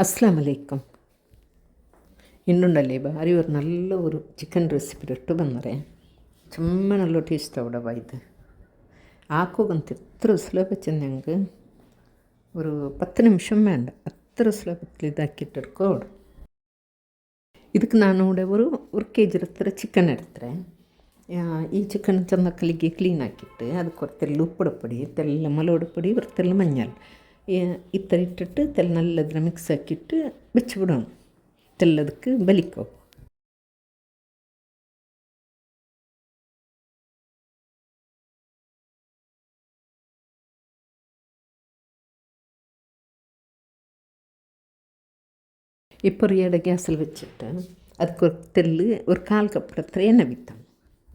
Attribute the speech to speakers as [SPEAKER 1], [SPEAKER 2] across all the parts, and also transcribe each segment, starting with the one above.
[SPEAKER 1] அஸ்ஸலாமு அலைக்கும். ಇನ್ನುಂಡಲ್ಲಿ ಭಾರಿ ஒரு நல்ல ஒரு ಚಿಕನ್ ರೆಸಿಪಿ ಇಟ್ಟು ಬಂದರೆ ತುಂಬ நல்ல ಟೇಸ್ಟ್ ಅವಡವ ಇದು ആക്കുകന്ത് എത്ര സുലഭത്തിൽ ഞങ്ങൾക്ക് ഒരു 10 നിമിഷം വേണ്ട അത്ര സുലഭത്തിൽ ഇതാക്കിയിട്ടെടുക്കോ. ಇದಕ್ಕೆ ನಾನು ഒരു kg ಹತ್ರ ಚಿಕನ್ എടുത്തേ. ഈ ചിക്കൻ ചെന്നക്കലിക്ക് ക്ലീൻ ആക്കിയിട്ട് ಅದಕ್ಕೆ ಹೊರತೆಲ್ಲ ಉಪ್ಪುಡಪಡಿ ತೆಲ್ಲ ಮಲೋಡಪಡಿ ಹೊರತೆಲ್ಲ മഞ്ഞൾ ಇತ್ತರ ಇಟ್ಟಿಟ್ಟು ತೆಲ್ಲ ನಲ್ಲದ್ರ ಮಿಕ್ಸ್ ಹಾಕಿಟ್ಟು ಬೆಚ್ಚಿಬಿಡೋಣ. ತೆಲ್ಲದಕ್ಕೆ ಬಲಿಕೋ. இப்போ ஒரு எடை கேஸில் வச்சுட்டு அதுக்கு ஒரு தெல்லு ஒரு 1/4 கப் ಹತ್ರ ಎಣ್ಣೆ ಬಿತ್ತೋಣ.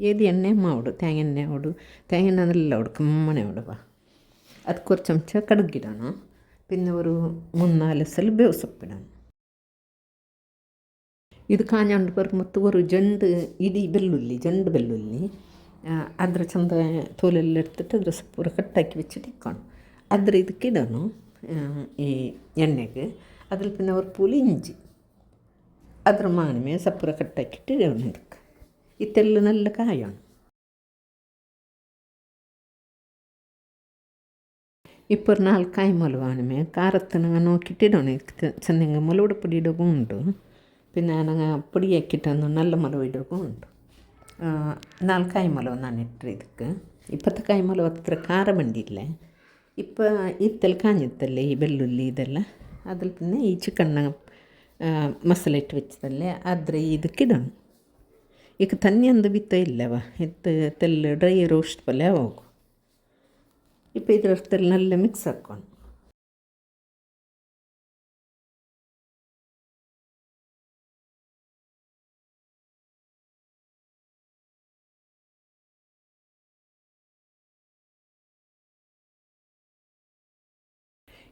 [SPEAKER 1] ಏದು ಎಣ್ಣೆ ಮಾಡು ತೇಂಗ ಎಣ್ಣೆ ಓಡು ತೇಂಗ ಎಣ್ಣೆ നല്ല ഓട് കമ്മനെ ഓടുവാ. ಅದಕ್ಕೆ ഒരു ಚಮಚ കടുകിടണം. പിന്നെ ഒരു 3-4 ಸಲ ಬೇವು ಸೊಪ್ಪಿಡೋಣ. ಇದು ಕಾഞ്ഞുകൊണ്ട് ಬರ್ಮತ್ತು ഒരു ಜಂಡು ಇಡೀ ಬೆಳ್ಳುಳ್ಳಿ ಜಂಡು ಬೆಳ್ಳುಳ್ಳಿ ಅದರ ಚಂದ ತೋಲೆಲ್ಲ എടുത്തിട്ട് ಅದ್ರ ಪೂರ ಕಟ್ಟಾಕಿ വെച്ചിട്ട് ಇಕ್ಕೋಣ. ಅದ್ರ ಇದಕ್ಕೆ ಇಡೋಣ ಈ ಎಣ್ಣೆಗೆ. അതിൽ പിന്നെ ഒരു പുളി ഇഞ്ചി ಅದ್ರ ಮಾನಮೇ ಸಪೂರ ಕಟ್ಟಾಕಿಟ್ಟು ಇಡೋಣ. ಇದಕ್ಕೆ ಈ ತೆಲ್ಲು നല്ല ಕಾಯೋಣ. ഇപ്പോൾ ഒരു 4 ಕಾಯಿ ಮೊಲವಾನಮೇ ಖಾರത്തിന് നോക്കിയിട്ടിടണം. ചെന്നങ്ങ് മുളക് പൊടി ഇടുകയും ഉണ്ട്. പിന്നെ ഞങ്ങൾ പൊടിയാക്കിയിട്ടൊന്ന് നല്ല മുളക് ഇടുകയും ഉണ്ട്. 4 ಕಾಯಿ ಮೊಲವು ನಾನು ಇಟ್ಟರೆ ಇದಕ್ಕೆ. ಇಪ್ಪತ್ತು ಕಾಯಿ ಮೊಲವು ಹತ್ರ ಖಾರ ಬಂದಿಲ್ಲ. ഇപ്പോൾ ಇತ್ತೆಲ್ಲ ಕಾഞ്ഞിತ್ತല്ലേ ಈ ಬೆಳ್ಳುಳ್ಳಿ ಇದೆಲ್ಲ അതിൽ പിന്നെ ഈ ചിക്കൻ ಮಸಾಲೆ ಇಟ್ಟು വെച്ചതല്ലേ ಆದರೆ ಇದಕ್ಕಿಡೋಣ. ಈಗ ತನ್ನಿ ಅಂದು ಬಿತ್ತ ಇಲ್ಲವ ಇದು ತೆಲ್ಲ ಡ್ರೈ ರೋಸ್ಟ್ ಪಲ್ಯ ಹೋಗು. ഇപ്പോൾ ಇದರಷ್ಟೆಲ್ಲ നല്ല ಮಿಕ್ಸ್ ಹಾಕ್ಕೊಂಡು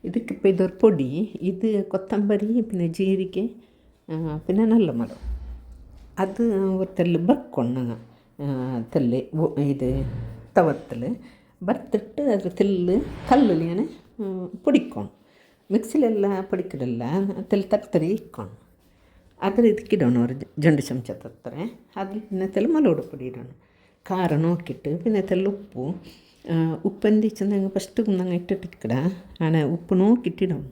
[SPEAKER 1] ಇದಕ್ಕಿപ്പോൾ ಇದರ പൊടി ഇത് കൊത്തമ്പരി പിന്നെ ജീരക പിന്നെ നല്ല മുളക് അത് ഒത്തെಲ್ಲ ಬರ್ಕೊಂಡು ತೆಲ್ಲೆ ಇದು ತವತ್ತಲು ಬರ್ತಿಟ್ಟು ಅದ್ರ ತೆಲ್ಲು ಕಲ್ಲಲ್ಲಿ പൊടിക്കണം. ಮಿಕ್ಸಿಲೆಲ್ಲ പൊടിക്കിടಲ್ಲ ತೆಲ್ ತರ್ತರಿ ಇಕ್ಕೊಂಡು ಅದ್ರ ಇದಕ್ಕಿಡೋಣ. ഒരു 2 ಚಮಚ ತರ್ತಾರೆ. അതിൽ പിന്നെ തെല്ല മുളക് പൊടി ഇടണം. ಖಾರ നോക്കിയിട്ട് പിന്നെ തെല്ല ഉപ്പു ഉപ്പെന്തിച്ചെന്ന് ഫസ്റ്റ് കുന്നങ്ങ് ഇട്ടിട്ടിക്കട ആണ് ഉപ്പ് നോക്കിയിട്ടിടണം.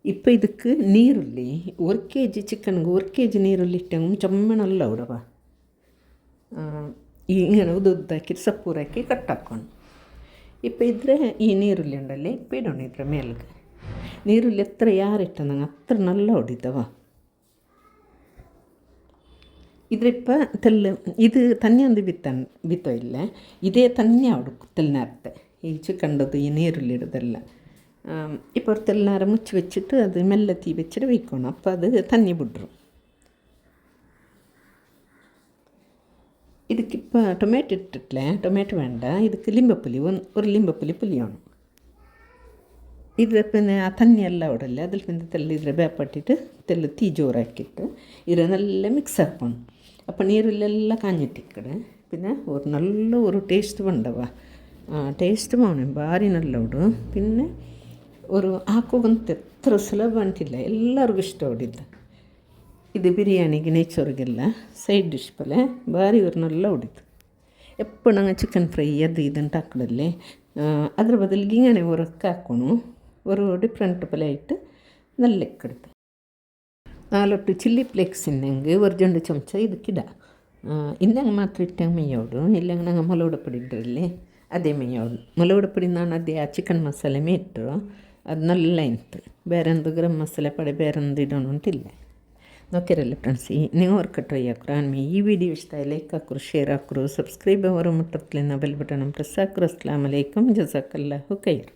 [SPEAKER 1] ഇപ്പോൾ ಇದಕ್ಕೆ ನೀರುಳ್ಳಿ 1 kg ಚಿಕನ್ಗೆ 1 kg ನೀರುಳ್ಳಿ ಇಟ್ಟಂಗೆ ಚಮ್ಮನಲ್ಲ ಅವಡವ ഇങ്ങനെ ഉദ്ദാക്കിയിട്ട് സപ്പൂറാക്കി കട്ടാക്കണം. ഇപ്പോൾ ഇದ್ರೆ ഈ നീರುಳ್ಳಿ ഉണ്ടല്ലേ ഇപ്പോൾ ഇടണം ഇದ್ರ മേൽಗೆ. ನೀರುಳ್ಳಿ എത്ര ಯಾರಿಟ್ಟಂಗೆ അത്ര നല്ല ಹೊಡಿತವ. ಇದ್ರಿപ്പോൾ ತೆಲ್ಲು ಇದು ತನ್ನಿ ಒಂದು ಬಿತ್ತೋ ಇಲ್ಲ ಇದೇ ತನ್ನಿ ಅವಡು ತೆಲ್ನಾರತ್ತೆ ಈ ಚಿಕನ್ದು ಈ ನೀರುಳ್ಳಿ ಇಡೋದೆಲ್ಲ. ഇപ്പോൾ ഒരു തെല്ലാര മുച്ച് വെച്ചിട്ട് അത് മെല്ലെ തീ വെച്ചിട്ട് വയ്ക്കണം. അപ്പോൾ അത് തന്നി ಬಿಡ್ರು. ಇದಕ್ಕಿപ്പോൾ ಟೊಮೆಟೊ ಇಟ್ಟಿಟ್ಲೆ ಟೊಮೆಟೊ വേണ്ട. ಇದಕ್ಕೆ ಲಿಂಬೆಪುಲಿ ഒരു ലിംബപ്പുലി പുളിയാണ്. ಇದ್ರ പിന്നെ ಆ ತನ್ನಿ ಎಲ್ಲ ಅವಡಲ್ಲ ಅದ್ರ പിന്നെ ತೆಲ್ಲ ಇದ್ರೆ ಬೇಪಟ್ಟಿಟ್ಟು ತೆಲ್ಲ തീ ಜೋರಾಕಿಟ್ಟು ಇದ್ರ നല്ല ಮಿಕ್ಸ್ ಹಾಕ್ಕೊಂಡು അപ്പോൾ ನೀರುಳ್ಳೆಲ್ಲ ಕಾഞ്ഞിಟ್ಟಿಕ್ಕಡೆ പിന്നെ ഒരു നല്ല ഒരു ടേസ്റ്റ് ಬಂದವ. ടേസ്റ്റ് പോണേ ಭಾರಿ നല്ല ಉಡು. പിന്നെ ഒരു ಹಾಕೋಗಂತ ಎತ್ರ ಸುಲಭ ಅಂಟಿಲ್ಲ ಎಲ್ಲರಿಗೂ ಇಷ್ಟ ಹೊಡಿದ್ದು. ಇದು ಬಿರಿಯಾನಿಗೆ ನೇಚೋರಿಗೆಲ್ಲ ಸೈಡ್ ಡಿಶ್ ಪಲ್ಲೆ ಭಾರಿ ഒരു നല്ല ಹೊಡಿತು. ಎప్పుడు ನಂಗೆ ಚಿಕನ್ ಫ್ರೈ ಅದು ಇದಂತ ಹಾಕಡಲ್ಲೇ ಅದ್ರ ಬದಲಿಗೆ ಹಿಂಗನೆ ಹೊರಕ್ಕೆ ಹಾಕೋಣ. ഒരു ഡിഫറെൻറ്റ് പല ആയിട്ട് നല്ല ഇക്കെടുത്ത് 4 ചില്ലി ಫ್ಲೇಕ್ಸ್ ಇನ್ನಂಗೆ ഒരു 2 ಚಮಚ ಇದಕ್ಕಿಡ. ಇನ್ನಂಗೆ ಮಾತ್ರ ಇಟ್ಟಂಗೆ ಮೇಯೋಡು ಇಲ್ಲಂಗೆ ನಂಗೆ ಮೊಲೋಡ ಪುಡಿ ಇಡ್ರಲ್ಲಿ ಅದೇ ಮೇಯೋಡು. ಮೊಲೋಡ ಪುಡಿ ನಾನು ಅದೇ ಆ ಚಿಕನ್ ಮಸಾಲೆ ಮೇಟು ಅದು നല്ല ಇಂತು ಬೇರೆ ಒಂದು ಗರಂ ಮಸಾಲೆ ಪಡೆ ಬೇರೆ ಒಂದು ಇಡೋಣ ಅಂತಿಲ್ಲ. ನೋಕಿರಲ್ಲ ಫ್ರೆಂಡ್ಸ್ ನೀವು ಅವ್ರಿಗೆ ಟ್ರೈ ಹಾಕ್ರು. ಆಮೇಲೆ ಈ ವಿಡಿಯೋ ಇಷ್ಟ ಲೈಕ್ ಹಾಕ್ರು ಶೇರ್ ಹಾಕ್ರು ಸಬ್ಸ್ಕ್ರೈಬ್ ಅವರು ಮುಟ್ಟತ್ಲಿನ ಬೆಲ್ ಬಟನ್ ಪ್ರೆಸ್ ಹಾಕ್ರು. ಅಸ್ಸಲಾಮು ಅಲೈಕುಮ್ ಜಜಾಕಲ್ಲಾಹು ಖೈರ್.